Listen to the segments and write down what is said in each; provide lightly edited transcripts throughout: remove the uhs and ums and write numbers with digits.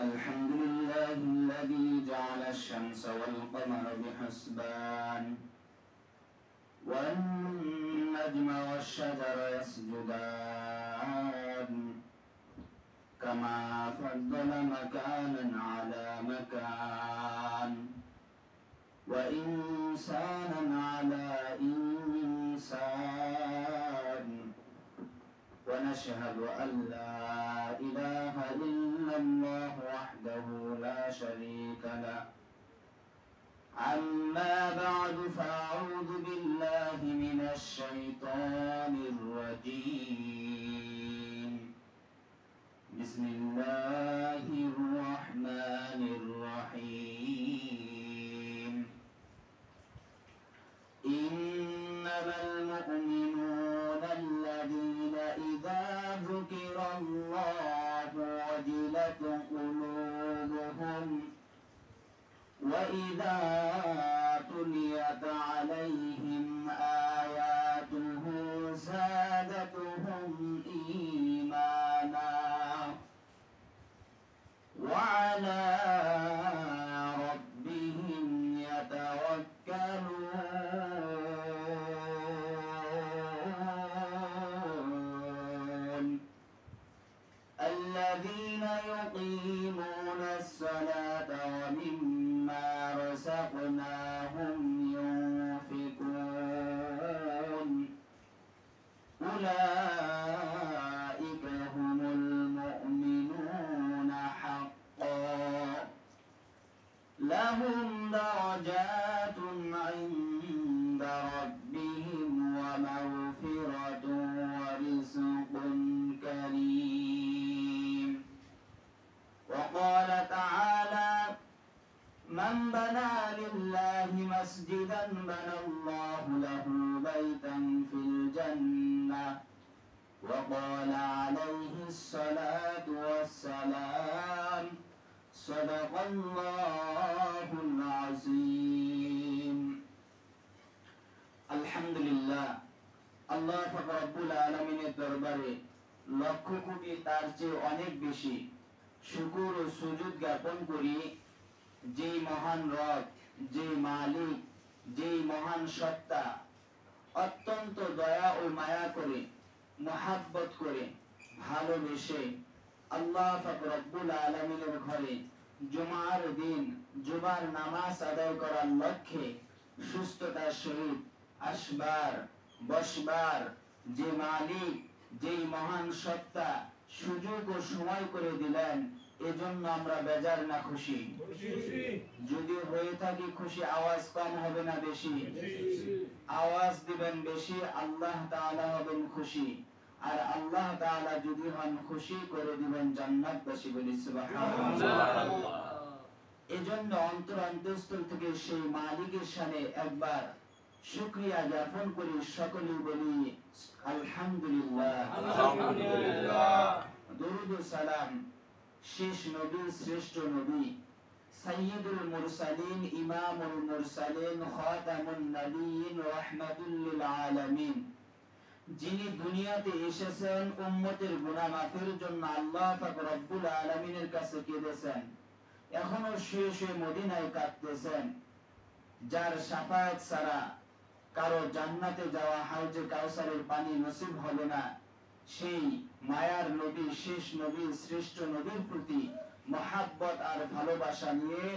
الحمد لله الذي جعل الشمس والقمر بحسبان والنجم والشجر يسجدان كما فضل مكانا على مكان وإنسانا على إنسان ونشهد أن لا إله إلا الله وحده لا شريك له أما بعد فأعوذ بالله من الشيطان الرجيم بسم الله الرحمن الرحيم إنما المؤمنون الذين إذا ذكر الله وجلت قلوبهم وإذا تليت عليهم آياته زادتهم إيمانا وعلى ربهم يتوكلون الذين يقيمون الصلاة ومما رزقناهم ينفقون أولئك هم المؤمنون حقا لهم درجات عند ربهم ومغفرة ورزق كريم وقال تعالى من بنى لله مسجدا بنى الله له بيتا في الجنة وقال عليه الصلاة والسلام صدق الله العظيم الحمد لله আল্লাহ পাক রব্বুল আলামিনের দরবারে লক্ষ কোটি তার চেয়ে অনেক বেশি শুকর ও সুজুদ জ্ঞাপন করি যেই মহান রব, যেই মালিক, যেই মহান সত্তা অত্যন্ত দয়া ও মায়া করে মহাব্বত করে ভালোবেসে আল্লাহ পাক রব্বুল আলামিনের ঘরে জুমার দিন জুমার নামাজ আদায় করার লক্ষ্যে সুস্থতার সহিত আসবার বসবার যে মালিক, যেই মহান সত্তা সুযোগ ও সময় করে দিলেন, এজন্য আমরা বেজার না খুশি? যদি হয়ে থাকি খুশি, আওয়াজ কম হবে না বেশি? আওয়াজ দিবেন বেশি, আল্লাহ তাআলা হবেন খুশি। আর আল্লাহ তাআলা যদি হন খুশি, করে দিবেন জান্নাতবাসী। বলি সুবহানাল্লাহ। এজন্য অন্তরস্থল থেকে সেই মালিকের শানে একবার শুকরিয়া জ্ঞাপন করি, সকলে বলি আলহামদুলিল্লাহ। আলহামদুলিল্লাহ। দরুদ ও সালাম শেষ নবী, শ্রেষ্ঠ নবী, সাইয়্যিদুল মুরসালিন, ইমামুল মুরসালিন, খাতামুন নবিয়্যিন, রাহমাতুল লিল আলামিন, যিনি দুনিয়াতে এসেছেন উম্মতের গুনাহ মাফের জন্য আল্লাহ পাক রব্বুল আলামিনের কাছে কেঁদেছেন, এখনো শুয়ে শুয়ে মদিনায় কাঁদতেছেন, যার শাফায়াত ছাড়া কারো জান্নাতে যাওয়া হাউজে কাউসারের পানি নসিব হবে না, সেই মায়ার নবী, শেষ নবী, শ্রেষ্ঠ নবীর প্রতি মহাব্বত আর ভালোবাসা নিয়ে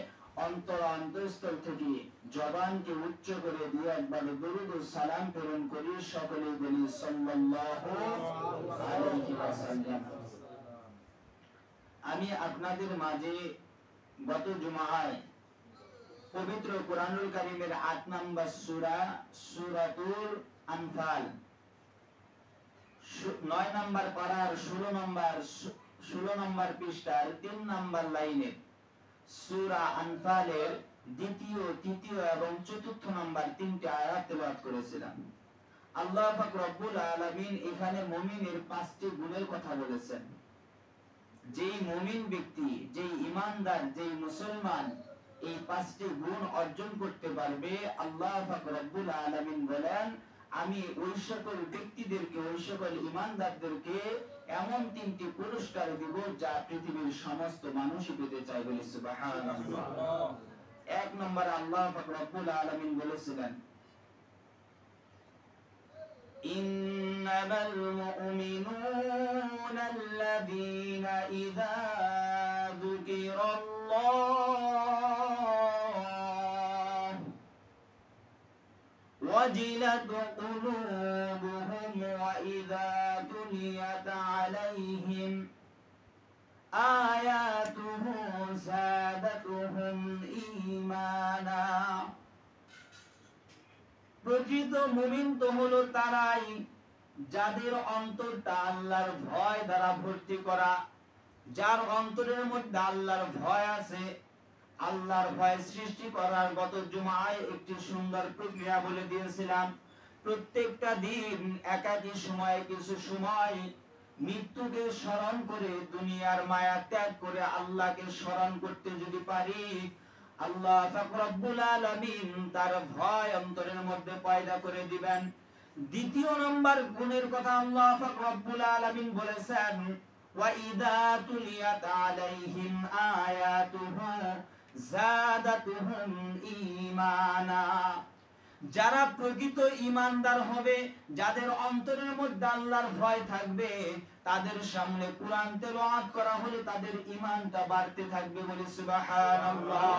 অন্তরস্থল থেকে জবানকে উচ্চ করে দিয়ে একবার দরুদ ও সালাম প্রেরণ করি, সকলে বলি সাল্লাল্লাহু আলাইহি ওয়াসাল্লাম। আমি আপনাদের মাঝে গত জুমায় পবিত্র কুরআনুল কারীমের ৮ নম্বর সূরা সূরাতুল আনফাল ৯ নম্বর পারার ১৬ নম্বর পৃষ্ঠার ৩ নম্বর লাইনে সূরা আনফালের দ্বিতীয়, তৃতীয় এবং চতুর্থ নম্বর ৩টি আয়াত তেলাওয়াত করেছিলাম। আল্লাহ পাক রব্বুল আলামিন এখানে মুমিনের ৫টি গুণের কথা বলেছেন। যেই মুমিন ব্যক্তি, যেই ঈমানদার, যেই মুসলমান এই ৫টি গুণ অর্জন করতে পারবে, আল্লাহ পাক রব্বুল আলামিন বলেন আমি ওই সকল ব্যক্তিদেরকে, ওই সকল ঈমানদারদেরকে এমন 3টি পুরস্কার দিব যা পৃথিবীর সমস্ত মানুষই পেতে চায়, বলি সুবহানাল্লাহ। 1 নম্বর আল্লাহ পাক রব্বুল আলামিন বলেছিলেন, ইন্নামাল মুমিনুনা আল্লাযীনা ইযা যুকিরাল্লাহ ওয়াজিলাত কুলুবুহুম ওয়া ইযা তুলিয়াত আলাইহিম আয়াতুহু যাদাতুহুম ঈমানা। প্রকৃত মুমিন তো হলো তারাই যাদের অন্তরটা আল্লাহর ভয় দ্বারা ভর্তি করা, যার অন্তরের মধ্যে আল্লাহর ভয় আছে। আল্লাহর ভয় সৃষ্টি করার গত জুমায় একটি সুন্দর প্রক্রিয়া বলে দিয়েছিলাম। প্রত্যেকটা দিন একাকী সময়ে কিছু সময় মৃত্যুকে স্মরণ করে দুনিয়ার মায়া ত্যাগ করে আল্লাহকে স্মরণ করতে যদি পারি, আল্লাহ পাক রব্বুল আলামিন তার ভয় অন্তরের মধ্যে পয়দা করে দিবেন। দ্বিতীয় নম্বর গুণের কথা আল্লাহ পাক রব্বুল আলামিন বলেছেন, ওয়া ইযা তুলিয়াত আলাইহিম আয়াতুহু যাদাতুহুম ঈমানা। যারা প্রকৃত ঈমানদার হবে, যাদের অন্তরের মধ্যে আল্লাহর ভয় থাকবে, তাদের সামনে কোরআন তেলাওয়াত করা হলে তাদের ঈমানটা বাড়তে থাকবে, বলি সুবহানাল্লাহ।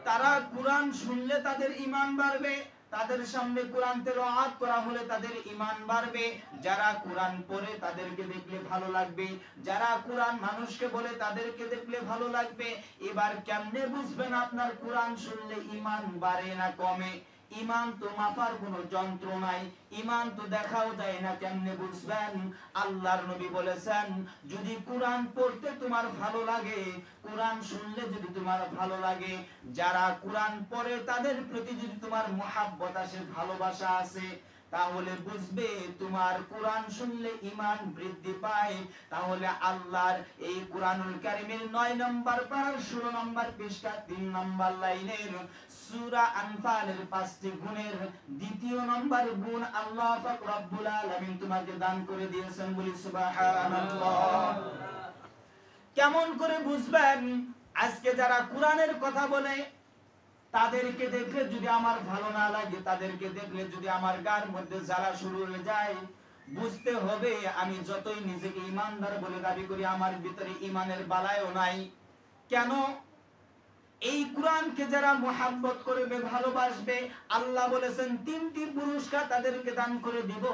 তারা কোরআন শুনলে তাদের ঈমান বাড়বে, তাদের সামনে কোরআন তেলাওয়াত করা হলে তাদের ঈমান বাড়বে। যারা কোরআন পড়ে তাদেরকে দেখলে ভালো লাগবে, যারা কোরআন মানুষকে বলে তাদেরকে দেখলে ভালো লাগবে। এবার কেমনে বুঝবেন আপনার কোরআন শুনলে ঈমান বাড়ে না কমে? ঈমান তো মাপার কোনো যন্ত্র নাই, ঈমান তো দেখাও যায় না, কেমনে বুঝবেন? আল্লাহর নবী বলেছেন, যদি কোরআন পড়তে তোমার ভালো লাগে, কোরআন শুনলে যদি তোমার ভালো লাগে, যারা কোরআন পড়ে তাদের প্রতি যদি তোমার মুহাব্বত আসে, ভালোবাসা আছে, তাহলে বুঝবে তোমার কোরআন শুনলে ঈমান বৃদ্ধি পায়। তাহলে আল্লাহর এই কোরআনুল কারীমের 9 নম্বর পারার 16 নম্বর পৃষ্ঠা 3 নম্বর লাইনের সূরা আনফালের 5টি গুণের দ্বিতীয় নম্বর গুণ আল্লাহ পাক রব্বুল আলামিন তোমাকে দান করে দিয়েছেন, বলি সুবহানাল্লাহ। কেমন করে বুঝবেন? আজকে যারা কোরআনের কথা বলে তাদেরকে দেখলে যদি আমার ভালো না লাগে, তাদেরকে দেখলে যদি আমার গার মধ্যে জ্বালা শুরু হয়ে যায়, বুঝতে হবে আমি যতই নিজেকে ঈমানদার বলে দাবি করি, আমার ভিতরে ঈমানের বালায়ও নাই। কেন? এই কোরআনকে যারা মুহাব্বত করবে, ভালোবাসবে, আল্লাহ বলেছেন 3টি পুরস্কার তাদেরকে দান করে দিব।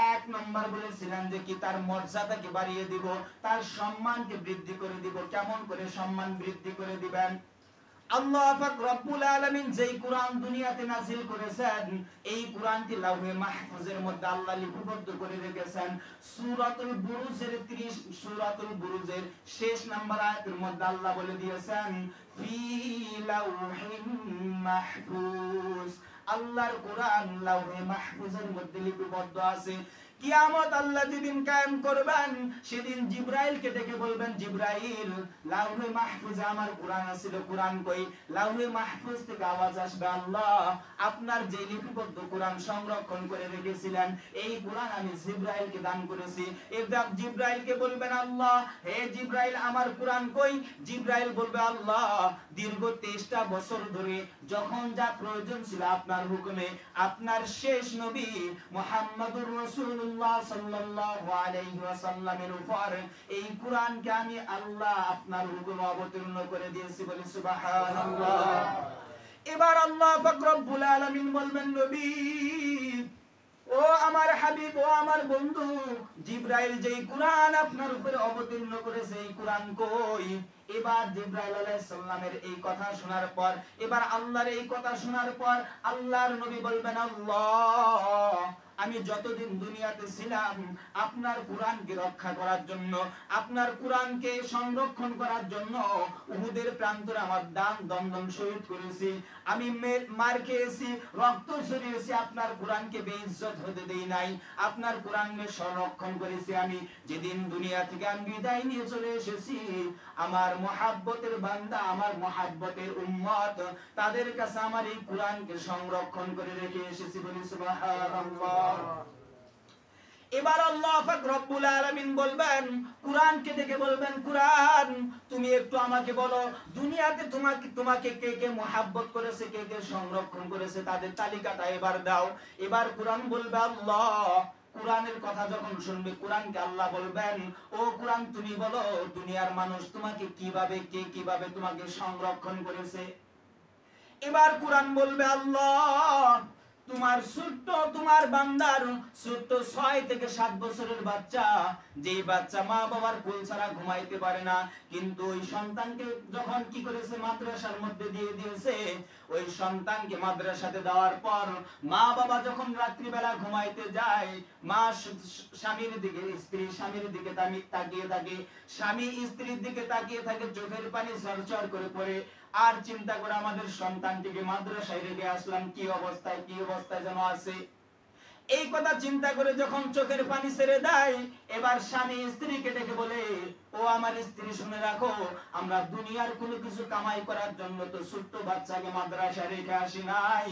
1 নম্বর বলেছিলেন যে কি, তার মর্যাদাকে বাড়িয়ে দিব, তার সম্মানকে বৃদ্ধি করে দিব। কেমন করে সম্মান বৃদ্ধি করে দিবেন? আল্লাহ পাক রব্বুল আলামিন যেই কোরআন দুনিয়াতে নাযিল করেছেন, এই কোরআনটি লাউহে মাহফুজের মধ্যে আল্লাহ লিপিবদ্ধ করে রেখেছেন। সূরাতুল বুরুজের শেষ নাম্বার আয়াতের মধ্যে আল্লাহ বলে দিয়েছেন, ফি লাউহিম মাহফুজ। আল্লাহর কোরআন লাউহে মাহফুজের মধ্যে লিপিবদ্ধ আছে। কিয়ামত আল্লাহ যেদিন কায়েম করবেন, সেদিন জিবরাইলকে ডেকে বলবেন, জিবরাইল, লাউহে মাহফুজে আমার কোরআন ছিল, কোরআন কই? লাউহে মাহফুজ থেকে আওয়াজ আসবে, আল্লাহ আপনার যে লিপিবদ্ধ কোরআন সংরক্ষণ করে রেখেছিলেন, এই কোরআন আমি জিবরাইলকে দান করেছি। এবার জিবরাইলকে বলবেন, আল্লাহ, হে জিবরাইল আমার কোরআন কই? জিবরাইল বলবে, আল্লাহ দীর্ঘ 23টা বছর ধরে যখন যা প্রয়োজন ছিল আপনার হুকুমে, আপনার শেষ নবী মুহাম্মদুর রাসূলুল্লাহ সাল্লাল্লাহু আলাইহি ওয়াসাল্লামের উপর এই কোরআনকে আমি আল্লাহ আপনার হুকুমে অবতীর্ণ করে দিয়েছি, বলি সুবহানাল্লাহ। এবার আল্লাহ পাক রব্বুল আলামিন বলবেন, নবী, ও আমার হাবিব, ও আমার বন্ধু, জিবরাইল যেই কোরআন আপনার উপরে অবতীর্ণ করেছে, এই কোরআন কই? এবার জিবরাইল আলাইহিস সালামের এই কথা শোনার পর, এবার আল্লাহর এই কথা শোনার পর আল্লাহর নবী বলবেন, আল্লাহ আমি যতদিন দুনিয়াতে ছিলাম আপনার কোরআনকে রক্ষা করার জন্য, আপনার কোরআনকে সংরক্ষণ করার জন্য উহুদের প্রান্তরে আমার দান দমদম শহীদ করেছি, আমি মার খেয়েছি, রক্ত ঝরিয়েছি, আপনার কোরআনকে বেইজ্জত হতে দেই নাই, আপনার কোরআনকে সংরক্ষণ করেছি। আমি যেদিন দুনিয়া থেকে আমি বিদায় নিয়ে চলে এসেছি, আমার মুহাব্বতের বান্দা, আমার মুহাব্বতের উম্মত, তাদের কাছে আমার এই কোরআনকে সংরক্ষণ করে রেখে এসেছি, বলি সুবহানাল্লাহ। এবার আল্লাহ পাক রব্বুল আলামিন বলবেন, কুরআনকে দেখে বলবেন, কুরআন তুমি একটু আমাকে বলো দুনিয়াতে তোমাকে কে কে মুহাব্বত করেছে, কে কে সংরক্ষণ করেছে, তাদের তালিকাটা এবার দাও। এবার কুরআন বলবে, আল্লাহ কুরআনের কথা যখন শুনবে কুরআনকে আল্লাহ বলবেন, ও কুরআন তুমি বলো দুনিয়ার মানুষ তোমাকে কিভাবে, কে কিভাবে তোমাকে সংরক্ষণ করেছে। এবার কুরআন বলবে, আল্লাহ তোমার বান্দার ছোট্ট 6 থেকে 7 বছরের বাচ্চা, যেই বাচ্চা মা বাবার কোল ছাড়া ঘুমাইতে পারে না, কিন্তু ওই সন্তানকে যখন কি করেছে মাদ্রাসার মধ্যে দিয়ে দিয়েছে, ওই সন্তানকে মাদ্রাসাতে দেওয়ার পর মা বাবা যখন রাত্রি বেলা ঘুমাইতে যায়, মা স্বামীর দিকে, স্ত্রী স্বামীর দিকে তাকিয়ে থাকে, স্বামী স্ত্রীর দিকে তাকিয়ে থাকে, চোখের পানি ঝরঝর করে পড়ে, আর চিন্তা করে আমাদের সন্তানটিকে মাদ্রাসায় রেখে আসলাম, কি অবস্থায় যেন আছে। এই কথা চিন্তা করে যখন চোখের পানি ছেড়ে দেয়, এবার স্বামী স্ত্রীকে ডেকে বলে, ও আমার স্ত্রী শুনে রাখো, আমরা দুনিয়ার কোনো কিছু কামাই করার জন্য তো ছোট্ট বাচ্চাকে মাদ্রাসায় রেখে আসি নাই,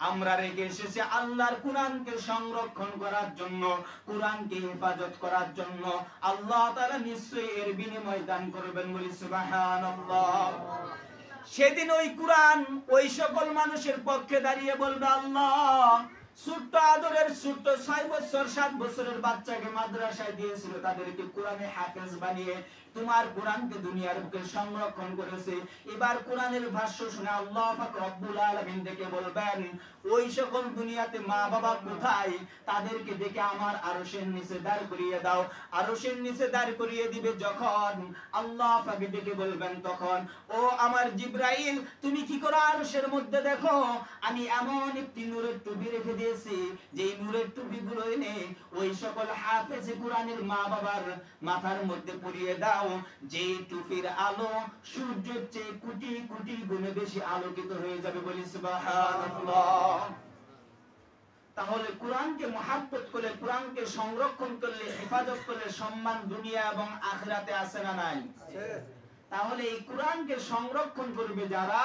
আমরা রেখে এসেছি আল্লাহর কুরআনকে সংরক্ষণ করার জন্য, কুরআনকে হেফাজত করার জন্য। আল্লাহ তাআলা নিশ্চয়ই এর বিনিময় দান করবেন, বলি সুবহানাল্লাহ। সেদিন ওই কুরআন ওই সকল মানুষের পক্ষে দাঁড়িয়ে বলবে, আল্লাহ ছোট্ট আদরের ছোট্ট 6 বছর 7 বছরের বাচ্চাকে মাদ্রাসায় দিয়েছিল, তাদেরকে কোরআনে হাফেজ বানিয়ে তোমার কোরআনকে দুনিয়ার বুকে সংরক্ষণ করেছে। এবার কোরআনের ভাষ্য শুনে আল্লাহ পাক রব্বুল আলামিন ডেকে বলবেন, ওই সকল দুনিয়াতে মা বাবা কোথায়, তাদেরকে ডেকে আমার আরশের নিচে দাঁড় করিয়ে দাও। আরশের নিচে দাঁড় করিয়ে দিবে যখন, আল্লাহ পাক ডেকে বলবেন তখন, ও আমার জিবরাইল তুমি কি করে আরশের মধ্যে দেখো, আমি এমন একটি নূরের টুপি রেখে দিয়েছি, যে নূরের টুপিগুলো এনে ওই সকল হাফেজ কোরআনের মা বাবার মাথার মধ্যে পরিয়ে দাও, যে টুপির আলো সূর্যের চেয়ে কোটি কোটি গুণে বেশি আলোকিত হয়ে যাবে, বলি সুবহানাল্লাহ। তাহলে কোরআনকে মহব্বত করলে, কোরআনকে সংরক্ষণ করলে, হেফাজত করলে সম্মান দুনিয়া এবং আখিরাতে আছে না নাই? তাহলে এই কোরআনকে সংরক্ষণ করবে যারা,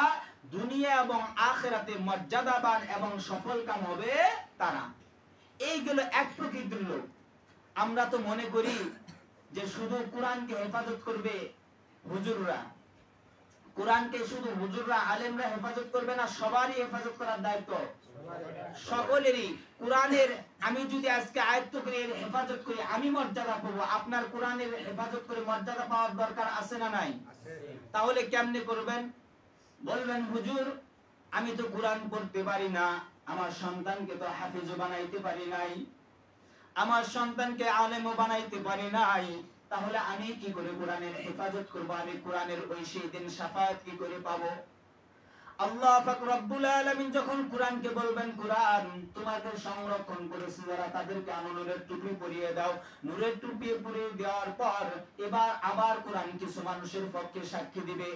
দুনিয়া এবং আখিরাতে মর্যাদাবান এবং সফলকাম হবে তারা। এইগুলো এক প্রকৃতির লোক। আমরা তো মনে করি যে শুধু কোরআনকে হেফাজত করবে হুজুররা, কোরআনকে শুধু হুজুররা আলেমরা হেফাজত করবে না, সবারই হেফাজত করার দায়িত্ব সকলেরই। কোরআনের আমি যদি আজকে আয়ত্ত করে এর হেফাজত করি, আমি মর্যাদা পাবো, আপনার কোরআনের হেফাজত করে মর্যাদা পাওয়ার দরকার আছে না নাই? তাহলে কেমনে করবেন? বলবেন, হুজুর আমি তো কোরআন পড়তে পারি না, আমার সন্তানকে তো হাফেজ বানাইতে পারি নাই, আমার সন্তানকে আলেমও বানাইতে পারি নাই, তাহলে আমি কি করে কোরআনের হেফাজত করব? আমি কোরআনের ওই সেই দিন শাফায়াত কি করে পাবো? আল্লাহ পাক রব্বুল আলামিন যখন কোরআনকে বলবেন, কোরআন তোমাদের সংরক্ষণ করেছে যারা, তাদেরকে নূরের টুপি পরিয়ে দাও। নূরের টুপি পরিয়ে দেওয়ার পর এবার আবার কোরআন কিছু মানুষের পক্ষে সাক্ষী দিবে,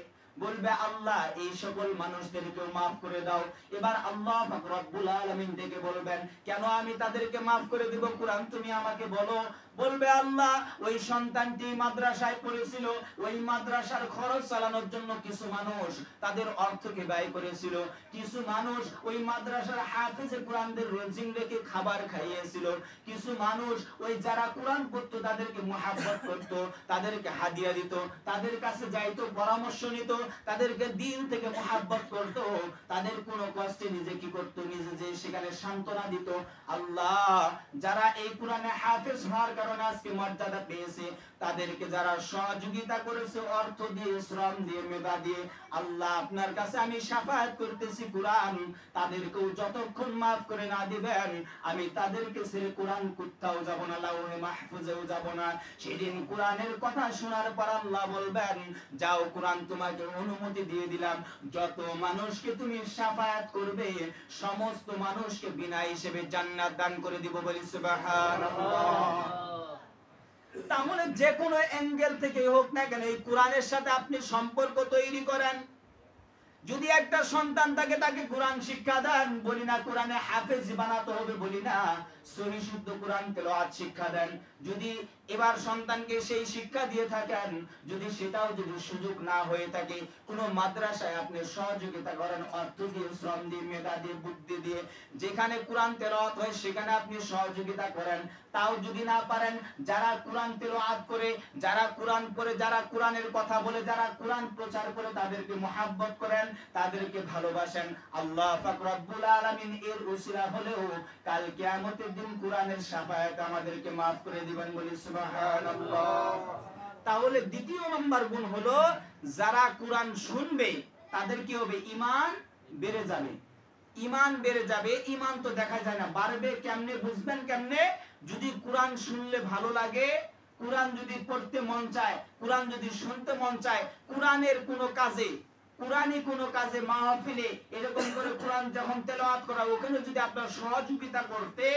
বলবে আল্লাহ এই সকল মানুষদেরকে মাফ করে দাও। এবার আল্লাহ পাক রব্বুল আলামিন ডেকে বলবেন, কেন আমি তাদেরকে মাফ করে দিব? কোরআন তুমি আমাকে বলো। বলবে, আল্লাহ ওই সন্তানটি মাদ্রাসায় পড়েছিল, ওই মাদ্রাসার খরচ চালানোর জন্য কিছু মানুষ তাদের অর্থকে ব্যয় করেছিল, কিছু মানুষ ওই মাদ্রাসার হাফেজে কোরআনদের রোজিং রেখে খাবার খাইয়েছিল, কিছু মানুষ ওই যারা কোরআন পড়তো তাদেরকে মুহাব্বত করত, তাদেরকে হাদিয়া দিত, তাদের কাছে যাইতো, পরামর্শ নিত, তাদেরকে দিল থেকে মুহাব্বত করত, তাদের কোনো কষ্টে নিজে কি করত, নিজে যে সেখানে সান্ত্বনা দিত। আল্লাহ যারা এই কোরআনে হাফেজ হওয়ার কারণে আজকে মর্যাদা পেয়েছে, তাদেরকে যারা সহযোগিতা করেছে অর্থ দিয়ে, শ্রম দিয়ে, মেধা দিয়ে, আল্লাহ আপনার কাছে আমি শাফায়াত করতেছি, কোরআন তাদেরকেও যতক্ষণ মাফ করে না দিবেন, আমি তাদেরকে ছেড়ে কোরআন কোথাও যাব না, লাউহে মাহফুজেও যাব না। সেদিন কোরআনের কথা শোনার পর আল্লাহ বলবেন, যাও কোরআন তোমাকে অনুমতি দিয়ে দিলাম, যত মানুষকে তুমি শাফায়াত করবে সমস্ত মানুষকে বিনা হিসেবে জান্নাত দান করে দিব, বলি সুবহানাল্লাহ। তাহলে যে কোনো অ্যাঙ্গেল থেকে হোক না কেন এই কোরআনের সাথে আপনি সম্পর্ক তৈরি করেন। যদি একটা সন্তান থাকে, তাকে কোরআন শিক্ষা দেন, বলি না কোরআনে হাফেজ বানাতে হবে, বলি না সহি শুদ্ধ কোরআন তেলাওয়াত শিক্ষা দেন। যদি এবার সন্তানকে সেই শিক্ষা দিয়ে থাকেন, যদি সেটাও যদি সুযোগ না হয়ে থাকে, কোনো মাদ্রাসায় আপনি সহযোগিতা করেন, অর্থ দিয়ে, শ্রম দিয়ে, মেধা দিয়ে, বুদ্ধি দিয়ে, যেখানে কোরআন তেলাওয়াত হয় সেখানে আপনি সহযোগিতা করেন, তাও যদি না পারেন, যারা কোরআন তেলাওয়াত করে, যারা কোরআন পড়ে, যারা কোরআনের কথা বলে, যারা কোরআন প্রচার করে, তাদেরকে মহব্বত করেন, তাদেরকে ভালোবাসেন। আল্লাহ পাক রব্বুল আলামিন এর উসিলা হলেও কাল কিয়ামতের দিন কোরআনের শাফায়াত আমাদেরকে maaf করে দিবেন, বলি সুবহানাল্লাহ। তাহলে দ্বিতীয় নাম্বার গুণ হলো যারা কোরআন শুনবে তাদের কি হবে? ঈমান বেড়ে যাবে। ঈমান বেড়ে যাবে। ঈমান তো দেখা যায় না, বাড়বে কেমনে, বুঝবেন কেমনে? যদি কোরআন শুনলে ভালো লাগে, কোরআন যদি পড়তে মন চায়, কোরআন যদি শুনতে মন চায়, কোরআনের কোনো কাজে, কোরআনি কোনো কাজে, মাহফিলে এরকম করে কোরআন যখন তেলাওয়াত করা, ওখানে যদি আপনার সহযোগিতা করতে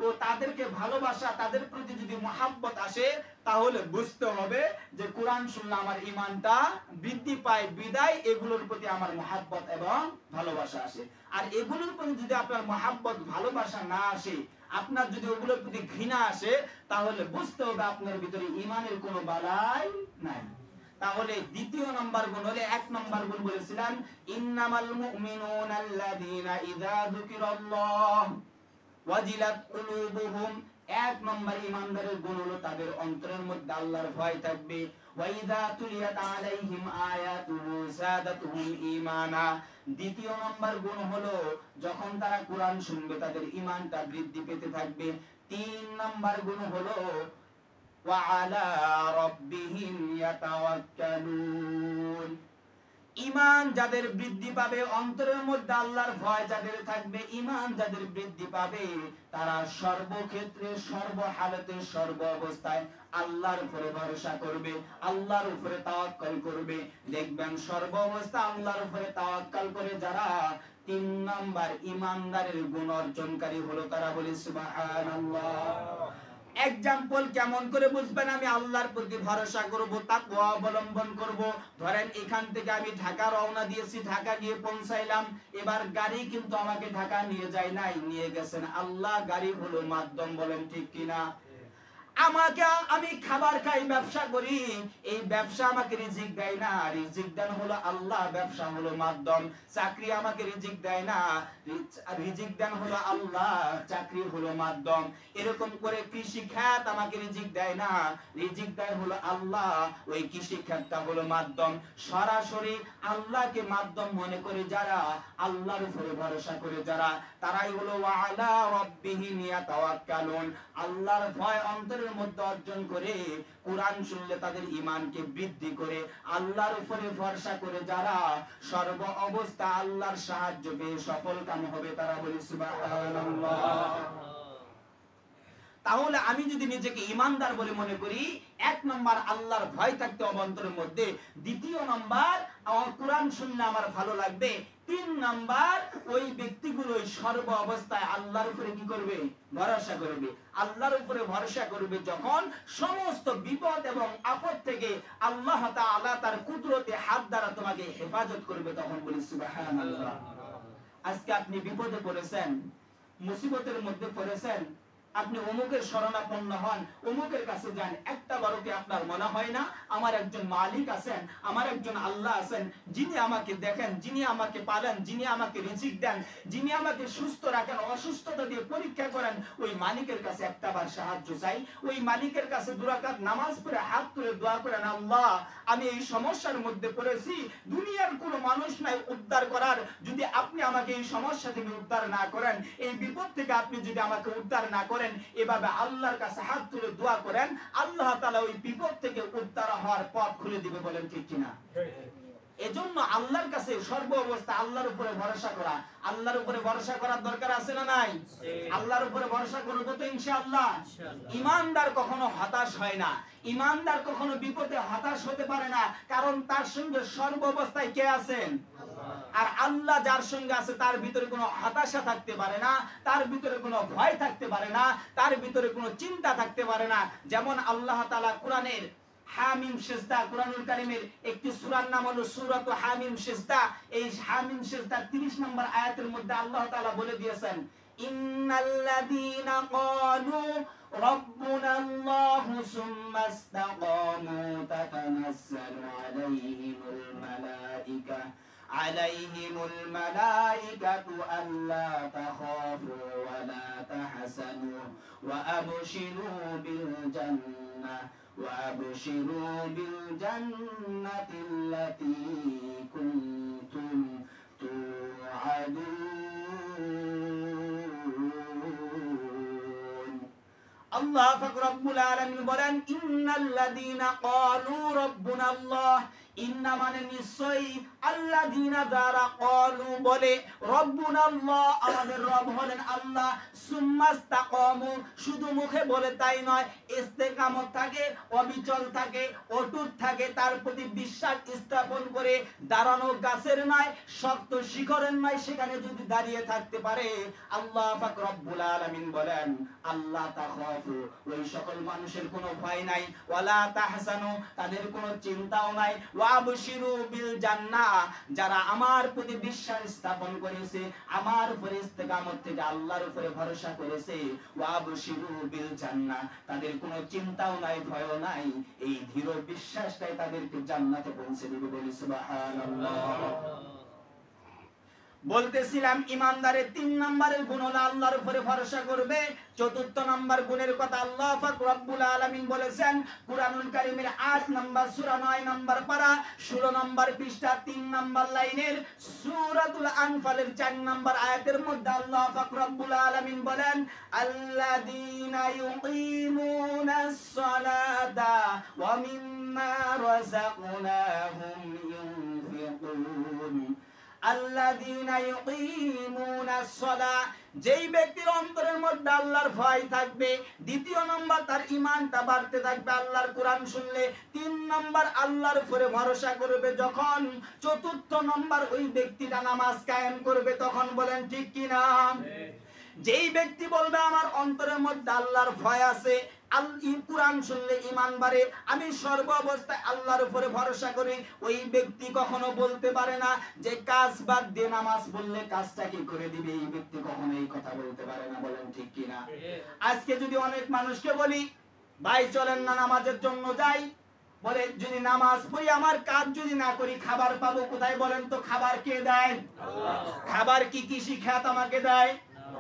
ও তাদেরকে ভালোবাসা, তাদের প্রতি যদি মহব্বত আসে, তাহলে বুঝতে হবে যে কোরআন শুনলে আমার ঈমানটা বৃদ্ধি পায়, বিদায় এগুলোর প্রতি আমার মহব্বত এবং ভালোবাসা আসে। আর এগুলোর প্রতি যদি আপনার মহব্বত ভালোবাসা না আসে, আপনার যদি ওগুলোর প্রতি ঘৃণা আসে, তাহলে বুঝতে হবে আপনার ভিতরে ঈমানের কোনো বালাই নাই। তাহলে দ্বিতীয় নাম্বার গুণ হলো, এক নাম্বার গুণ বলেছিলাম ইন্নামাল মুমিনুনা আল্লাযীনা ইযা যুকিরাল্লাহ ওয়াজিলাত কুলুবুহুম। এক নাম্বার ঈমানদারের গুণ হলো তাদের অন্তরের মধ্যে আল্লাহর ভয় থাকবে। ওয়া ইযা তুলিয়াত আলাইহিম আয়াতুহু যাদাতুহুম ঈমানা। দ্বিতীয় নাম্বার গুণ হলো যখন তারা কোরআন শুনবে তাদের ঈমানটা বৃদ্ধি পেতে থাকবে। তিন নাম্বার গুণ হলো وعلى ربهم يتوكلون। ঈমান যাদের বৃদ্ধি পাবে, অন্তরের মধ্যে আল্লাহর ভয় যাদের থাকবে, ঈমান যাদের বৃদ্ধি পাবে, তারা সর্বক্ষেত্রে, সর্বহালতে, সর্ব অবস্থায় আল্লাহর উপরে ভরসা করবে, আল্লাহর উপরে তাওয়াক্কুল করবে। দেখবেন সর্ব অবস্থায় আল্লাহর উপরে তাওয়াক্কুল করে যারা, তিন নাম্বার ঈমানদারের গুণ অর্জনকারী হলো তারা, বলি সুবহানাল্লাহ। এক্সাম্পল কেমন করে বুঝবেন আমি আল্লাহর প্রতি ভরসা করব, তাকওয়া অবলম্বন করব? ধরেন এখান থেকে আমি ঢাকা রওনা দিয়েছি, ঢাকা গিয়ে পৌঁছাইলাম, এবার গাড়ি কিন্তু আমাকে ঢাকা নিয়ে যায় নাই, নিয়ে গেছেন আল্লাহ, গাড়ি হলো মাধ্যম, বলেন ঠিক কিনা? আমাকে, আমি খাবার খাই, ব্যবসা করি, এই ব্যবসা আমাকে রিজিক দেয় না, রিজিক দেন হলো আল্লাহ, ব্যবসা হলো মাধ্যম। চাকরি আমাকে রিজিক দেয় না, রিজিক দেন হলো আল্লাহ, চাকরি হলো মাধ্যম। এরকম করে কৃষি খাত আমাকে রিজিক দেয় না, রিজিক দেয় হলো আল্লাহ, ওই কৃষি খাতটা হলো মাধ্যম। সরাসরি আল্লাহকে মাধ্যম মনে করে যারা, আল্লাহর উপরে ভরসা করে যারা, তারাই হলো ওয়া আলা রাব্বিহিম ইয়াতাওয়াক্কালুন। আল্লাহর ভয় অন্তরের মধ্যে অর্জন করে কোরআন শুনলে তাদের ঈমানকে বৃদ্ধি করে, আল্লাহর উপরে ভরসা করে যারা, সর্ব অবস্থা আল্লাহর সাহায্য পেয়ে সফল কাম হবে তারা, বলি সুবহানাল্লাহ। তাহলে আমি যদি নিজেকে ঈমানদার বলে মনে করি, এক নাম্বার আল্লাহর ভয় থাকতে হবে অন্তরের মধ্যে, দ্বিতীয় নাম্বার কোরআন শুনলে আমার ভালো লাগবে, তিন নাম্বার ওই ব্যক্তিগুলো সর্ব অবস্থায় আল্লাহর উপরে কি করবে? ভরসা করবে। আল্লাহর উপরে ভরসা করবে যখন, সমস্ত বিপদ এবং আপদ থেকে আল্লাহ তাআলা তার কুদরতে হাত দ্বারা তোমাকে হেফাজত করবে, তখন বলি সুবহানাল্লাহ। আজকে আপনি বিপদে পড়েছেন, মুসিবতের মধ্যে পড়েছেন, আপনি অমুকের শরণাপন্ন হন, অমুকের কাছে যান, একটা বারো কি আপনার মনে হয় না আমার একজন মালিক আছেন, আমার একজন আল্লাহ আছেন, যিনি আমাকে দেখেন, যিনি আমাকে পালেন, যিনি আমাকে রিজিক দেন, যিনি আমাকে সুস্থ রাখেন, অসুস্থতা দিয়ে পরীক্ষা করেন, ওই মালিকের কাছে একটা বার সাহায্য চাই, ওই মালিকের কাছে দুই রাকাত নামাজ পড়ে হাত তুলে দোয়া করেন, আল্লাহ আমি এই সমস্যার মধ্যে পড়েছি, দুনিয়ার কোনো মানুষ নাই উদ্ধার করার, যদি আপনি আমাকে এই সমস্যা থেকে উদ্ধার না করেন, এই বিপদ থেকে আপনি যদি আমাকে উদ্ধার না করেন, এভাবে আল্লাহর কাছে হাত তুলে দোয়া করেন, আল্লাহ তাআলা ওই বিপদ থেকে উদ্ধার হওয়ার পথ খুলে দিবে, বলেন ঠিক কিনা? এজন্য আল্লাহর কাছে সর্ব অবস্থা আল্লাহর উপরে ভরসা করা। আল্লাহর উপরে ভরসা করার দরকার আছে না নাই? আল্লাহর উপরে ভরসা করব তো ইনশাআল্লাহ। ঈমানদার কখনো হতাশ হয় না, ঈমানদার কখনো বিপদে হতাশ হতে পারে না, কারণ তার সঙ্গে সর্ব অবস্থায় কে আছেন? আর আল্লাহ যার সঙ্গে আছে তার ভিতরে কোনো হতাশা থাকতে পারে না, তার ভিতরে কোনো ভয় থাকতে পারে না, তার ভিতরে কোনো চিন্তা থাকতে পারে না। যেমন আল্লাহ তাআলা কোরআনের হামিম সিজদা, কোরআনুল কারীমের একটি সূরার নাম হলো সূরাতু হামিম সিজদা, এই হামিম সিজদা 30 নম্বর আয়াতের মধ্যে আল্লাহ তাআলা বলে দিয়েছেন, ইন্নাল্লাযীনা ক্বালু রাব্বুনাল্লাহু সুম্মা ইসতাকামু তাতানাজ্জালু আলাইহিমুল মালাইকা আলাইহিমুল মালাইকাতু আল্লা তাখাফু ওয়া লা তাহসানু ওয়া আবশিরু বিল জান্নাহ وأبشروا بالجنة التي كنتم توعدون الله পাক রব্বুল আলামিন বলেন ইন্নাল্লাযীনা ক্বালু রাব্বুনাল্লাহ ইন্না মানে নিশ্চয়ই আল্লাযীনা যারা ক্বালু বলে রাব্বুনাল্লাহ আমাদের রব হলেন আল্লাহ সুম্মাস্তাকামু শুধু মুখে বলে তাই নয় ইস্তেকামত থাকে অবিচল থাকে অটুট থাকে তার প্রতি বিশ্বাস স্থাপন করে দাঁড়ানো গাছের নয় শক্ত শিখরের নয় সেখানে যদি দাঁড়িয়ে থাকতে পারে আল্লাহ পাক রব্বুল আলামিন বলেন আল্লাহ তাখাফু ওই সকল মানুষের কোনো ভয় নাই ওয়ালা তাহসানু তাদের কোনো চিন্তাও নাই ওয়াবশিরু বিল জান্নাহ যারা আমার প্রতি বিশ্বাস স্থাপন করেছে আমার উপরে ইস্তেকামত থেকে আল্লাহর উপরে ভরসা করেছে ওয়াবশিরু বিল জান্নাহ তাদের কোনো চিন্তাও নাই ভয়ও নাই এই দৃঢ় বিশ্বাসটাই তাদেরকে জান্নাতে পৌঁছে দিবে বলি সুবহানাল্লাহ বলতেছিলাম ইমানদারের ৩ নম্বরের গুণ হলো আল্লাহর উপরে ভরসা করবে। চতুর্থ নম্বর গুণের কথা আল্লাহ পাক রব্বুল আলামিন বলেছেন কুরআনুল কারীমের ৮ নম্বর সূরা ৯ নম্বর পারা ১৬ নম্বর পৃষ্ঠা ৩ নম্বর লাইনের সূরাতুল আনফালের ৪ নম্বর আয়াতের মধ্যে আল্লাহ পাক রব্বুল আলামিন বলেন আল্লাযীনা ইউকিমুনাস সালাতা ওয়া মিম্মা রাযাকনাহুম ইউনফিকুন আল্লাযীনা ইউকিমুনাস সালাহ যেই ব্যক্তির অন্তরের মধ্যে আল্লাহর ভয় থাকবে দ্বিতীয় নম্বর তার ঈমানটা বাড়তে থাকবে আল্লাহর কোরআন শুনলে ৩ নম্বর আল্লাহর উপরে ভরসা করবে যখন চতুর্থ নম্বর ওই ব্যক্তিটা নামাজ কায়েম করবে তখন বলেন ঠিক কি না যেই ব্যক্তি বলবে আমার অন্তরের মধ্যে আল্লাহর ভয় আছে কুরআন শুনলে ঈমান বাড়ে আমি সর্ব অবস্থায় আল্লাহর উপরে ভরসা করি ওই ব্যক্তি কখনো বলতে পারে না যে কাজ বাদ দিয়ে নামাজ পড়লে কাজটা কি করে দিবে এই ব্যক্তি কখনো এই কথা বলতে পারে না বলেন ঠিক কি না আজকে যদি অনেক মানুষকে বলি ভাই চলেন না নামাজের জন্য যাই বলে যদি নামাজ পড়ি আমার কাজ যদি না করি খাবার পাবো কোথায় বলেন তো খাবার কে দেয় আল্লাহ খাবার কি কৃষি খাত আমাকে দেয়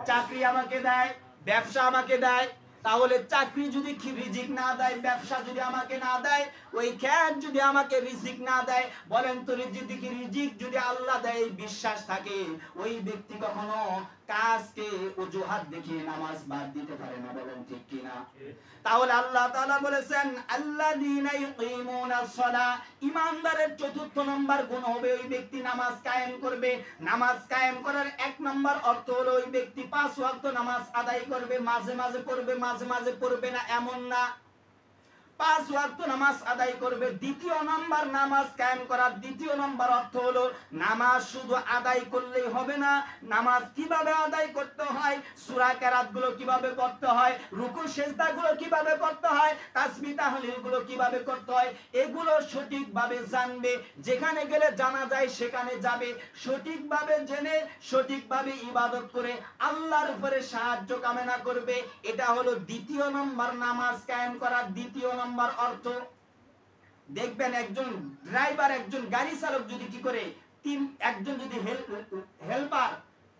চাকরি আমাকে দেয় ব্যবসা আমাকে দেয় তাহলে চাকরি যদি রিজিক না দেয় ব্যবসা যদি আমাকে না দেয় ওই খাত যদি আমাকে রিজিক না দেয় বলেন তো রিজিক যদি আল্লাহ দেয় বিশ্বাস থাকে ওই ব্যক্তি কখনো কাজকে অজুহাত দেখিয়ে নামাজ বাদ দিতে পারে না বলেন ঠিক কি না তাহলে আল্লাহ তাআলা বলেছেন আল্লাযীনা ইউকিমুনাস সালাহ ঈমানদারের চতুর্থ নম্বর গুণ হবে ওই ব্যক্তি নামাজ কায়েম করবে নামাজ কায়েম করার ১ নম্বর অর্থ হলো ওই ব্যক্তি ৫ ওয়াক্ত নামাজ আদায় করবে মাঝে মাঝে পড়বে মাঝে মাঝে পড়বে না এমন না ৫ ওয়াক্ত নামাজ আদায় করবে দ্বিতীয় নম্বর নামাজ কায়েম করার দ্বিতীয় নম্বর অর্থ হলো নামাজ শুধু আদায় করলেই হবে না নামাজ কিভাবে আদায় করতে হয় সূরা কিরাতগুলো কিভাবে পড়তে হয় রুকু সিজদাগুলো কিভাবে করতে হয় তাসবিহ তাহলিলগুলো কিভাবে করতে হয় এগুলো সঠিকভাবে জানবে যেখানে গেলে জানা যায় সেখানে যাবে সঠিকভাবে জেনে সঠিকভাবে ইবাদত করে আল্লাহর উপরে সাহায্য কামনা করবে এটা হলো দ্বিতীয় নম্বর নামাজ কায়েম করার দ্বিতীয় নম্বর অর্থ দেখবেন একজন ড্রাইভার একজন গাড়ি চালক যদি কি করে একজন যদি হেল্পার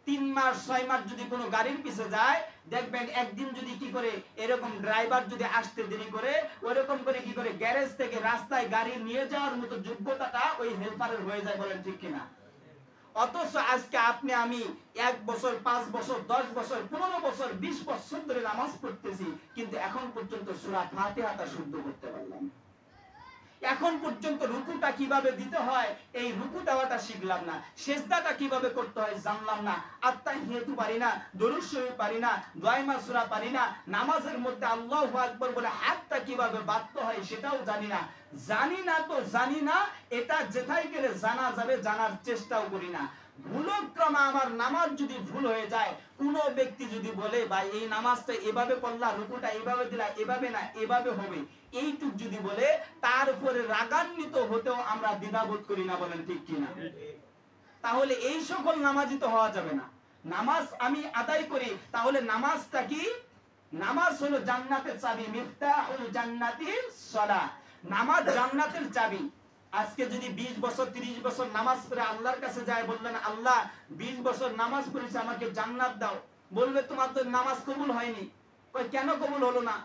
৩ মাস ৬ মাস যদি কোনো গাড়ির পিছে যায় দেখবেন একদিন যদি কি করে এরকম ড্রাইভার যদি আসতে দেরি করে ওরকম করে কি করে গ্যারেজ থেকে রাস্তায় গাড়ি নিয়ে যাওয়ার মতো যোগ্যতাটা ওই হেল্পারের হয়ে যায় বলেন ঠিক কিনা অথচ আজকে আপনি আমি ১ বছর ৫ বছর ১০ বছর ১৫ বছর ২০ বছর ধরে নামাজ পড়তেছি কিন্তু এখন পর্যন্ত সূরা ফাতিহাটা শুদ্ধ করতে পারলাম এখন পর্যন্ত রুকুটা কিভাবে দিতে হয় এই রুকু দেওয়াটা শিখলাম না সিজদাটা কিভাবে করতে হয় জানলাম না আত্তাহিয়াতু পারি না দরুদ শরীফ পারি না দোয়া সূরা পারি না নামাজের মধ্যে আল্লাহু আকবার বলে হাতটা কিভাবে বাঁধতে হয় সেটাও জানি না জানি না এটা যেথায় গেলে জানা যাবে জানার চেষ্টাও করি না ভুলক্রমে আমার নামাজ যদি ভুল হয়ে যায় কোন ব্যক্তি যদি বলে ভাই এই নামাজটা এভাবে পড়লা রুকুটা এভাবে দিলা এভাবে না এভাবে হবে এইটুক যদি বলে তার উপরে রাগান্বিত হতেও আমরা দ্বিধাবোধ করি না বলেন ঠিক কি না তাহলে এই সকল নামাজি তো হওয়া যাবে না নামাজ আমি আদায় করি তাহলে নামাজটা কি নামাজ হলো জান্নাতের চাবি মিফতাহুল জান্নাতিস সালাহ নামাজ জান্নাতের চাবি আজকে যদি 20 বছর 30 বছর নামাজ পড়ে আল্লাহর কাছে যায়, বললেন আল্লাহ 20 বছর নামাজ পড়েছি আমাকে জান্নাত দাও, বলবে তোমার তো নামাজ কবুল হয়নি। কই কেন কবুল হলো না?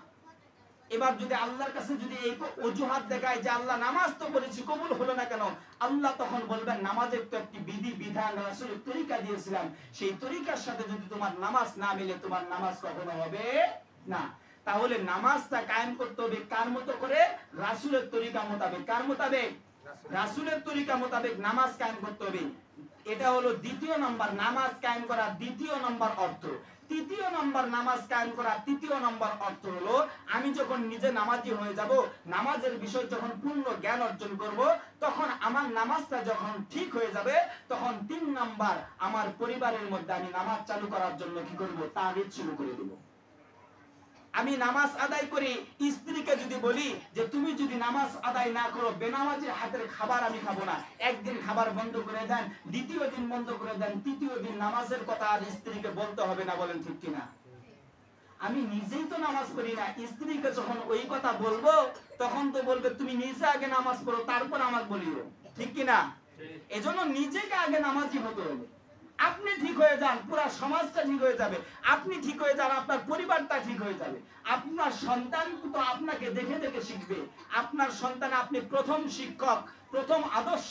এবার যদি আল্লাহর কাছে যদি এই অজুহাত দেখায় যে আল্লাহ নামাজ তো পড়েছি কবুল হলো না কেন, আল্লাহ তখন বলবেন নামাজের তো একটি বিধি বিধান রাসূলের তরিকা দিয়েছিলাম, সেই তরিকার সাথে যদি তোমার নামাজ না মিলে তোমার নামাজ কখনো হবে না। তাহলে নামাজটা কায়েম করতে হবে কার মতো করে? রাসূলের তরিকা মোতাবেক। কার মোতাবেক? রাসূলের তরিকা মোতাবেক নামাজ কায়েম করতে হবে। এটা হলো দ্বিতীয় নাম্বার নামাজ কায়েম করা দ্বিতীয় নাম্বার অর্থ। তৃতীয় নাম্বার নামাজ কায়েম করা তৃতীয় নাম্বার অর্থ হলো আমি যখন নিজে নামাজি হয়ে যাব, নামাজের বিষয় যখন পূর্ণ জ্ঞান অর্জন করব, তখন আমার নামাজটা যখন ঠিক হয়ে যাবে, তখন 3 নাম্বার আমার পরিবারের মধ্যে আমি নামাজ চালু করার জন্য কি করব? তাগিদ শুরু করে দেব। আমি নামাজ আদায় করি, স্ত্রীকে যদি বলি যে তুমি যদি নামাজ আদায় না করো বেনামাজির হাতের খাবার আমি খাবো না, একদিন খাবার বন্ধ করে দেন, দ্বিতীয় দিন বন্ধ করে দেন, তৃতীয় দিন নামাজের কথা আর স্ত্রীকে বলতে হবে না। বলেন ঠিক কিনা? আমি নিজেই তো নামাজ পড়ি না, স্ত্রীকে যখন ওই কথা বলবো তখন তো বলবে তুমি নিজে আগে নামাজ পড়ো তারপর আমাকে বলিও। ঠিক কিনা? এজন্য নিজেকে আগে নামাজি হতে হবে। আপনি ঠিক হয়ে যান, পুরো সমাজটা ঠিক হয়ে যাবে। আপনি ঠিক হয়ে যান, আপনার পরিবারটা ঠিক হয়ে যাবে। আপনার সন্তান তো আপনাকে দেখে দেখে শিখবে। আপনার সন্তান আপনি প্রথম শিক্ষক, প্রথম আদর্শ।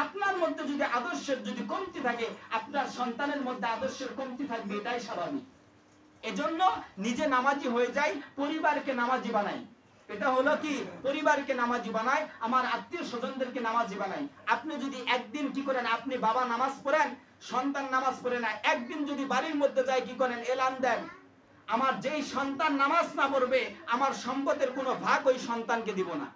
আপনার মধ্যে যদি আদর্শের যদি কমতি থাকে, আপনার সন্তানের মধ্যে আদর্শের কমতি থাকবে, এটাই স্বাভাবিক। এজন্য নিজে নামাজি হয়ে যাই, পরিবারকে নামাজি বানাই। এটা হলো কি? পরিবারকে নামাজি বানাই, আমার আত্মীয় স্বজনদেরকে নামাজি বানাই। আপনি যদি একদিন কি করেন, আপনি বাবা নামাজ পড়েন, সন্তান নামাজ পড়ে না, একদিন যদি বাড়ির মধ্যে যায় কি করেন, এলান দেন আমার যেই সন্তান নামাজ না পড়বে আমার সম্পদের কোনো ভাগ ওই সন্তানকে দিব না।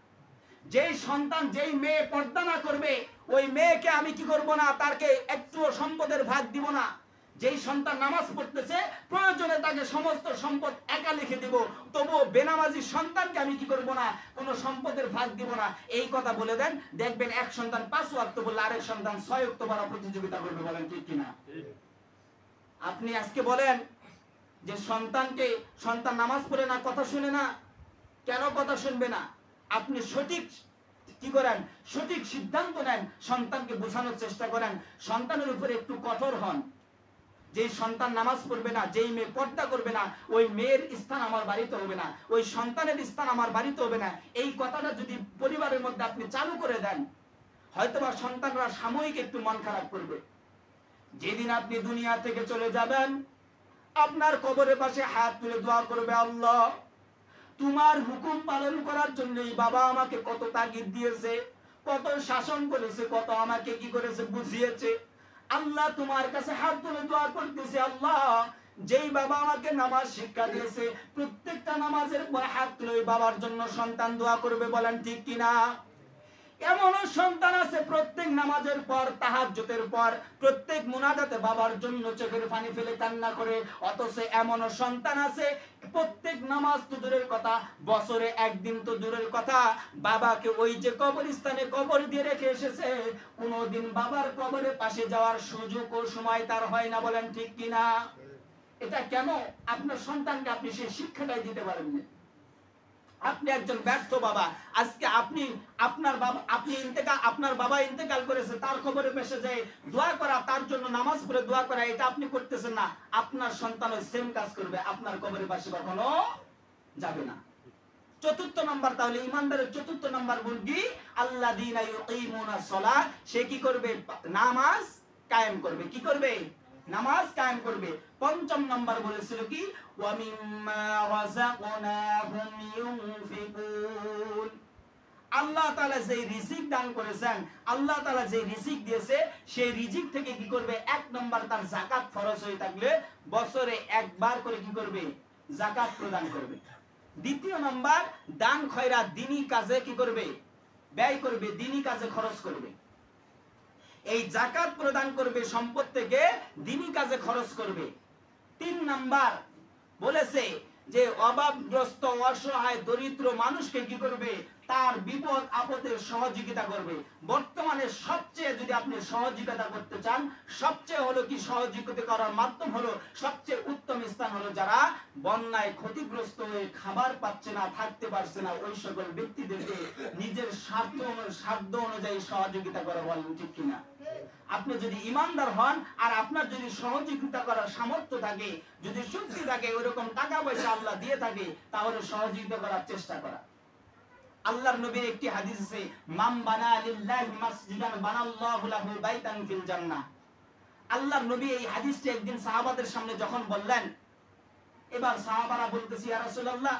যেই সন্তান যেই মেয়ে পর্দা না করবে ওই মেয়েকে আমি কি করব না, তারকে একটু সম্পদের ভাগ দিব না। যেই সন্তান নামাজ পড়তেছে প্রয়োজনে তাকে সমস্ত সম্পদ একা লিখে দিব, তবুও বেনামাজি সন্তানকে আমি কি করব না, কোনো সম্পদের ভাগ দিব না। এই কথা বলে দেন, দেখবেন এক সন্তান 5 ওয়াক্ত বললে আরেক সন্তান 6 ওয়াক্ত পড়া প্রতিযোগিতা করবে। বলেন ঠিক কিনা? আপনি আজকে বলেন যে সন্তান নামাজ পড়ে না, কথা শুনে না, কেন কথা শুনবে না? আপনি সঠিক কি করেন, সঠিক সিদ্ধান্ত নেন, সন্তানকে বোঝানোর চেষ্টা করেন, সন্তানের উপরে একটু কঠোর হন। যেই সন্তান নামাজ পড়বে না, যেই মেয়ে পর্দা করবে না, ওই মেয়ের স্থান আমার বাড়িতে হবে না, ওই সন্তানের স্থান আমার বাড়িতে হবে না। এই কথাটা যদি পরিবারের মধ্যে আপনি চালু করে দেন, হয়তোবা সন্তানরা সাময়িক একটু মন খারাপ করবে। যেদিন আপনি দুনিয়া থেকে চলে যাবেন, আপনার কবরের পাশে হাত তুলে দোয়া করবে, আল্লাহ তোমার হুকুম পালন করার জন্যই বাবা আমাকে কত তাগিদ দিয়েছে, কত শাসন করেছে, কত আমাকে কি করেছে, বুঝিয়েছে। আল্লাহ তোমার কাছে হাত তুলে দোয়া করতেছে, আল্লাহ যেই বাবা আমাকে নামাজ শিক্ষা দিয়েছে প্রত্যেকটা নামাজের পর হাত তুলে ওই বাবার জন্য সন্তান দোয়া করবে। বলেন ঠিক কিনা? এমনও সন্তান আছে প্রত্যেক নামাজের পর, তাহাজ্জুদের পর, প্রত্যেক মুনাজাতে বাবার জন্য চোখের পানি ফেলে কান্না করে। অথচ এমনও সন্তান আছে প্রত্যেক নামাজ তো দূরের কথা, বছরে একদিন তো দূরের কথা, বাবাকে ওই যে কবরস্থানে কবর দিয়ে রেখে এসেছে, কোনোদিন বাবার কবরের পাশে যাওয়ার সুযোগ ও সময় তার হয় না। বলেন ঠিক কিনা? এটা কেন? আপনার সন্তানকে আপনি সেই শিক্ষাটাই দিতে পারেন না। আপনি একজন ব্যর্থ বাবা। আজকে আপনার বাবা ইন্তেকাল করেছে, তার খবরে পেশে যায় দোয়া করা, তার জন্য নামাজ পড়ে দোয়া করা, এটা আপনি করতেছেন না। আপনার সন্তানও সেম কাজ করবে, আপনার কবরের পাশে কখনো যাবে না। চতুর্থ নাম্বার, তাহলে ইমানদারের চতুর্থ নাম্বার গুণ কি? আল্লাযীনা ইউকিমুনাস সালাত, সে কি করবে? নামাজ কায়েম করবে। কি করবে? নামাজ কায়েম করবে। পঞ্চম নাম্বার বলেছিল কি? ওয়া মিম্মা রাযাকনাহুম ইউনফিকুন। আল্লাহ তাআলা যে রিজিক দান করেছেন, আল্লাহ তাআলা যে রিজিক দিয়েছে, সেই রিজিক থেকে কি করবে? এক নাম্বার তার যাকাত ফরজ হয়ে থাকলে বছরে একবার করে কি করবে? যাকাত প্রদান করবে। দ্বিতীয় নাম্বার দান খয়রাত দ্বীনি কাজে কি করবে? ব্যয় করবে, দ্বীনি কাজে খরচ করবে। এই যাকাত প্রদান করবে, সম্পদ থেকে দ্বীনি কাজে খরচ করবে। 3 নাম্বার বলেছে যে অভাবগ্রস্ত, অসহায়, দরিদ্র মানুষকে কি করবে? তার বিপদ আপদে সহযোগিতা করবে। বর্তমানে সবচেয়ে যদি আপনি সহযোগিতা করতে চান, সবচেয়ে হলো কি সহযোগিতা করার মাধ্যম হলো, সবচেয়ে উত্তম স্থান হলো যারা বন্যায় ক্ষতিগ্রস্ত হয়ে খাবার পাচ্ছে না, থাকতে পারছে না, ওই সকল ব্যক্তিদেরকে নিজের সাধ্য অনুযায়ী সহযোগিতা করা। বলেন ঠিক কিনা? আপনি যদি ইমানদার হন আর আপনার যদি সহযোগিতা করার সামর্থ্য থাকে, যদি শক্তি থাকে, ওইরকম টাকা পয়সা আল্লাহ দিয়ে থাকে, তাহলে সহযোগিতা করার চেষ্টা করা। আল্লাহর নবীর একটি হাদিস আছে, মান বানা লিল্লাহি মাসজিদান বানাল্লাহু লাহু বাইতান ফিল জান্নাহ। আল্লাহর নবী এই হাদিসটি একদিন সাহাবাদের সামনে যখন বললেন, এবার সাহাবারা বলতেছে, ইয়া রাসূলুল্লাহ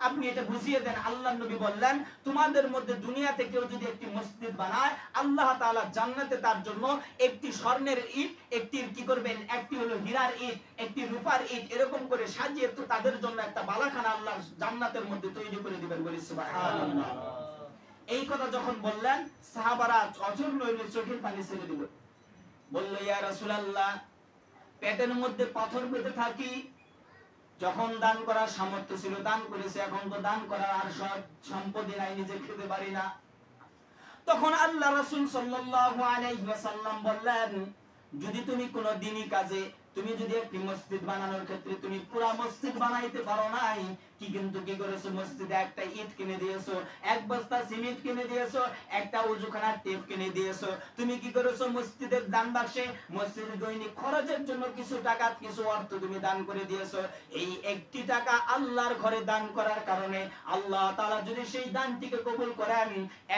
আপনি এটা বুঝিয়ে দেন। আল্লাহর নবী বললেন, তোমাদের মধ্যে দুনিয়াতে কেউ যদি একটি মসজিদ বানায়, আল্লাহ তাআলা জান্নাতে তার জন্য একটি স্বর্ণের ইট, একটি কি করবেন, একটি হলো হীরার ইট, একটি রূপার ইট, এরকম করে সাজিয়ে তো তাদের জন্য একটা বালাখানা আল্লাহ জান্নাতের মধ্যে তৈরি করে দিবেন। বলি সুবহানাল্লাহ। এই কথা যখন বললেন, সাহাবারা অঝর নইলে চোখের পানি ছেড়ে দিল। বলল, ইয়া রাসূলুল্লাহ পেটের মধ্যে পাথর পেতে থাকি, যখন দান করার সামর্থ্য ছিল দান করেছে, এখন তো দান করার আর সব সম্পত্তি নাই, নিজে খেতে পারি না। তখন আল্লাহ রাসূল সাল্লাল্লাহু আলাইহি ওয়াসাল্লাম বললেন, যদি তুমি কোনো দিনী কাজে, তুমি যদি একটি মসজিদ বানানোর ক্ষেত্রে তুমি পুরা মসজিদ বানাইতে পারো নাই, কি কিন্তু কি করেছো, মসজিদে একটা ইট কিনে দিয়েছো, এক বস্তা সিমেন্ট কিনে দিয়েছো, একটা ওযুখানার টেপ কিনে দিয়েছো, তুমি কি করেছো, মসজিদের দান বাক্সে মসজিদের দৈনিক খরচের জন্য কিছু টাকা, কিছু অর্থ তুমি দান করে দিয়েছো। এই একটি টাকা আল্লাহর ঘরে দান করার কারণে আল্লাহ তাআলা যদি সেই দানটিকে কবুল করেন,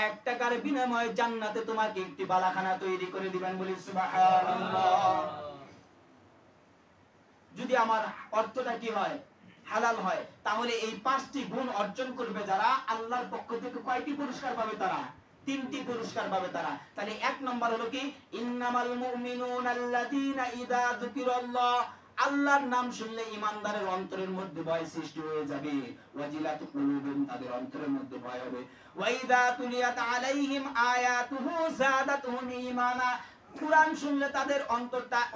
1 টাকার বিনিময়ে জান্নাতে তোমাকে একটি বালাখানা তৈরি করে দিবেন। বলি সুবহানাল্লাহ। যদি আমার অর্থটা কি হয়, হালাল হয়, তাহলে এই 5টি গুণ অর্জন করবে যারা, আল্লাহর পক্ষ থেকে কয়টি পুরস্কার পাবে তারা? 3টি পুরস্কার পাবে তারা। তাহলে 1 নম্বর হলো কি, ইন্নামাল মুমিনুনা আল্লাযীনা ইযা যুকিরাল্লাহ, আল্লাহর নাম শুনলে ঈমানদারের অন্তরের মধ্যে ভয় সৃষ্টি হয়ে যাবে। ওয়াজিলাতু কুলুবুহুম, তাদের অন্তরের মধ্যে ভয় হবে। ওয়া ইযা তুলিয়াত আলাইহিম আয়াতুহু যাদাতুহুম ঈমানা, কুরআন শুনলে তাদের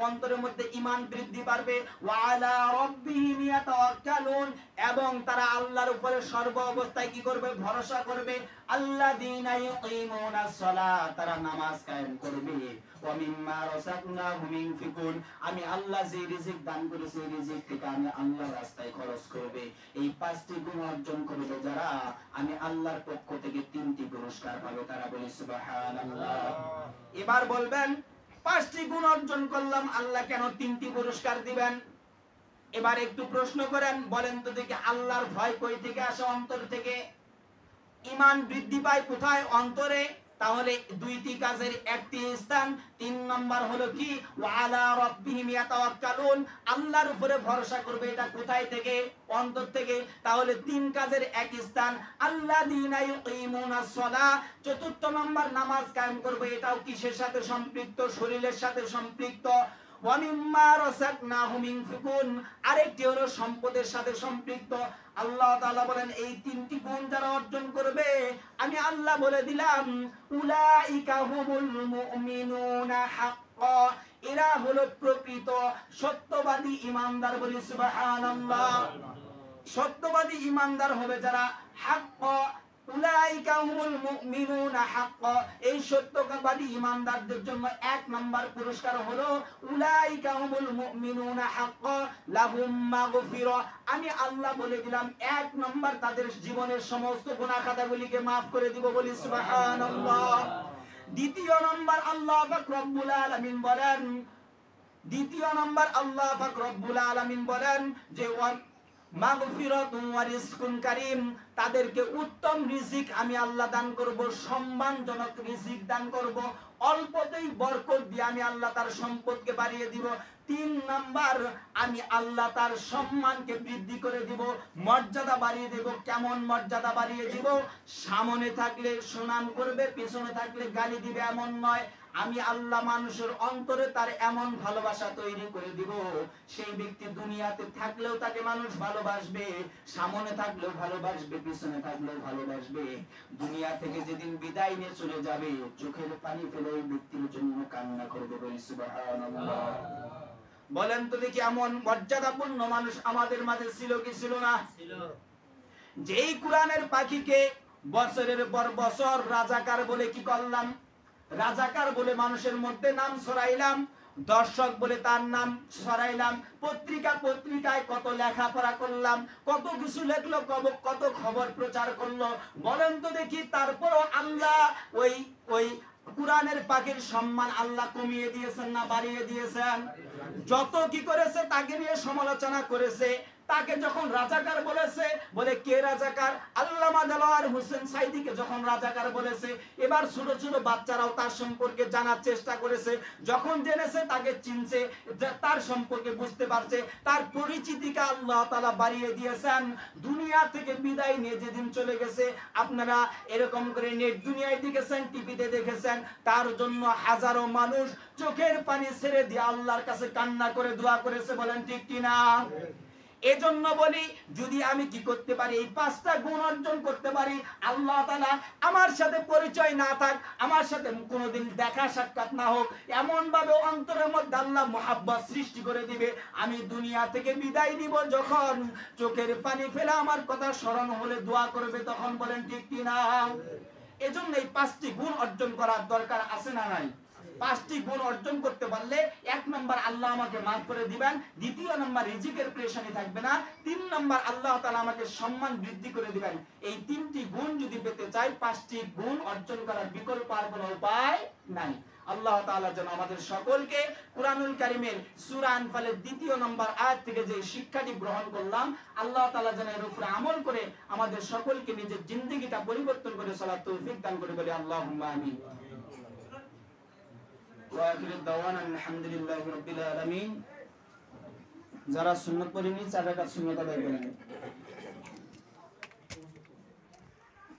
অন্তরের মধ্যে ঈমান বৃদ্ধি পাবে। ওয়া আলা রাব্বিহিম ইয়াতাওয়াক্কালুন, এবং তারা আল্লাহর উপরে সর্ব অবস্থায় কি করবে, ভরসা করবে। আল্লাযীনা ইউকিমুনাস সালাত, তারা নামাজ কায়েম করবে। ওয়া মিম্মা রাযাকনাহুম ইউনফিকুন, আমি আল্লাহ যে রিজিক দান করেছি এই রিজিক থেকে আমি আল্লাহর রাস্তায় খরচ করবে। এই 5টি গুণ অর্জন করবে যারা, আমি আল্লাহর পক্ষ থেকে 3টি পুরস্কার পাবে তারা। বলি সুবহানাল্লাহ। এবার বলবেন, 5টি গুণ অর্জন করলাম, আল্লাহ কেন 3টি পুরস্কার দিবেন? এবার একটু প্রশ্ন করেন, বলেন তো দেখি, আল্লাহর ভয় কই থেকে আসে? অন্তর থেকে। ঈমান বৃদ্ধি পায় কোথায়? অন্তরে। তাহলে 2টি কাজের একটি স্থান। 3 নম্বর হলো কি, ওয়া আলা রাব্বিহিম ইয়াতাওয়াক্কালুন, আল্লাহর উপরে ভরসা করবে, এটা কোথায় থেকে? অন্তর থেকে। তাহলে 3 কাজের এক স্থান। আল্লাযীনা ইউকিমুনাস সালাহ, 4র্থ নম্বর নামাজ কায়েম করবে, এটাও কিসের সাথে সম্পৃক্ত? শরীরের সাথে সম্পৃক্ত। ওয়া মিম্মা রাযাকনাহুম ইউনফিকুন, আরেকটি হলো সম্পদের সাথে সম্পৃক্ত। আল্লাহ তাআলা বলেন, এই 3টি গুণ যারা অর্জন করবে, আমি আল্লাহ বলে দিলাম, উলাইকা হুমুল মুমিনুনা হাক্কা, এরা হলো প্রকৃত সত্যবাদী ঈমানদার। বলি সুবহানাল্লাহ। সত্যবাদী ঈমানদার হবে যারা, হাক্কা, উলাইকা হুমুল মুমিনুনা হাক্কা, এই সত্যবাদী ঈমানদারদের জন্য 1 নম্বর পুরস্কার হলো, উলাইকা হুমুল মুমিনুনা হাক্কা লাহুম মাগফিরা, আমি আল্লাহ বলে দিলাম 1 নম্বর তাদের জীবনের সমস্ত গুনাহ খাতাগুলিকে maaf করে দিব। বলি সুবহানাল্লাহ। 2য় নম্বর আল্লাহ পাক রব্বুল আলামিন বলেন, 2য় নম্বর আল্লাহ পাক রব্বুল আলামিন বলেন যে মাগফিরাতুন ওয়া রিজকুন কারীম, তাদেরকে উত্তম রিজিক আমি আল্লাহ দান করব, সম্মানজনক রিজিক দান করব, অল্পতেই বরকত দিয়ে আমি আল্লাহ তার সম্পদকে বাড়িয়ে দিব। 3 নাম্বার, আমি আল্লাহ তার সম্মানকে বৃদ্ধি করে দিব, মর্যাদা বাড়িয়ে দেব। কেমন মর্যাদা বাড়িয়ে দিব? সামনে থাকলে সুনাম করবে, পিছনে থাকলে গালি দিবে, এমন নয়। আমি আল্লাহ মানুষের অন্তরে তার এমন ভালোবাসা তৈরি করে দিব, সেই ব্যক্তি দুনিয়াতে থাকলেও তাকে মানুষ ভালোবাসবে, সামনে থাকলেও ভালোবাসবে, পিছনে থাকলেও ভালোবাসবে। দুনিয়া থেকে যেদিন বিদায় নিয়ে চলে যাবে, চোখের পানি ফেলে ওই ব্যক্তির জন্য কান্না করবে। বলি সুবহানাল্লাহ। বলেন তো দেখি, এমন মর্যাদাপূর্ণ মানুষ আমাদের মাঝে ছিল কি ছিল না? ছিল। যেই কুরআনের পাখিকে বছরের পর বছর রাজাকার বলে কি করলাম, রাজাকার বলে মানুষের মধ্যে নাম ছড়াইলাম, দর্শক বলে তার নাম ছড়াইলাম, পত্রিকায় কত লেখাপড়া করলাম, কত কিছু লেখলো, কত খবর প্রচার করলো। বলেন তো দেখি, তারপরও আল্লাহ ওই কুরআনের পাকের সম্মান আল্লাহ কমিয়ে দিয়েছেন না বাড়িয়ে দিয়েছেন? যত কি করেছে তাকে নিয়ে সমালোচনা করেছে। তাকে যখন রাজাকার বলেছে, বলে কে রাজাকার? আল্লামা দেলোয়ার হোসেন সাইদিকে যখন রাজাকার বলেছে, এবার ছোট ছোট বাচ্চারাও তার সম্পর্কে জানার চেষ্টা করেছে। যখন জেনেছে, তাকে চিনছে, তার সম্পর্কে বুঝতে পারছে, তার পরিচিতিকে আল্লাহ তাআলা বাড়িয়ে দিয়েছেন। দুনিয়া থেকে বিদায় নিয়ে যেদিন চলে গেছে, আপনারা এরকম করে নেট দুনিয়ায় দেখেছেন, টিভিতে দেখেছেন, তার জন্য হাজারো মানুষ চোখের পানি ছেড়ে দিয়ে আল্লাহর কাছে কান্না করে দোয়া করেছে। বলেন ঠিক কিনা? এজন্য বলি, যদি আমি কি করতে পারি, এই 5টা গুণ অর্জন করতে পারি, আল্লাহ তাআলা আমার সাথে পরিচয় না থাক, আমার সাথে কোনোদিন দেখা সাক্ষাৎ না হোক, এমন ভাবে অন্তরের মধ্যে আল্লাহ মুহাব্বত সৃষ্টি করে দিবে, আমি দুনিয়া থেকে বিদায় নিব যখন, চোখের পানি ফেলে আমার কথা স্মরণ হলে দোয়া করবে তখন। বলেন ঠিক কিনা? এজন্য এই 5টি গুণ অর্জন করার দরকার আছে না নাই? 5টি গুণ অর্জন করতে পারলে, 1 নাম্বার আল্লাহ আমাকে মাফ করে দিবেন, 2 নাম্বার রিজিকের পেরেশানি থাকবে না, 3 নাম্বার আল্লাহ তাআলা আমাকে সম্মান বৃদ্ধি করে দিবেন। এই 3টি গুণ যদি পেতে চাই, 5টি গুণ অর্জন করার বিকল্প আর কোনো উপায় নাই। আল্লাহ তাআলা যেন আমাদের সকলকে কুরআনুল কারীমের সূরা আনফালের 2 নম্বর আয়াত থেকে যে শিক্ষাটি গ্রহণ করলাম, আল্লাহ তাআলা যেন এর উপরে আমল করে আমাদের সকলকে নিজের জিন্দেগিটা পরিবর্তন করে চলার তৌফিক দান করে, বলি আল্লাহুম্মা আমিন। ওয়া আখিরু দাওয়ানা আলহামদুলিল্লাহি রাব্বিল আলামিন। যারা সুন্নাত পড়েনি, 4 রাকাত সুন্নাত আদায় করেন।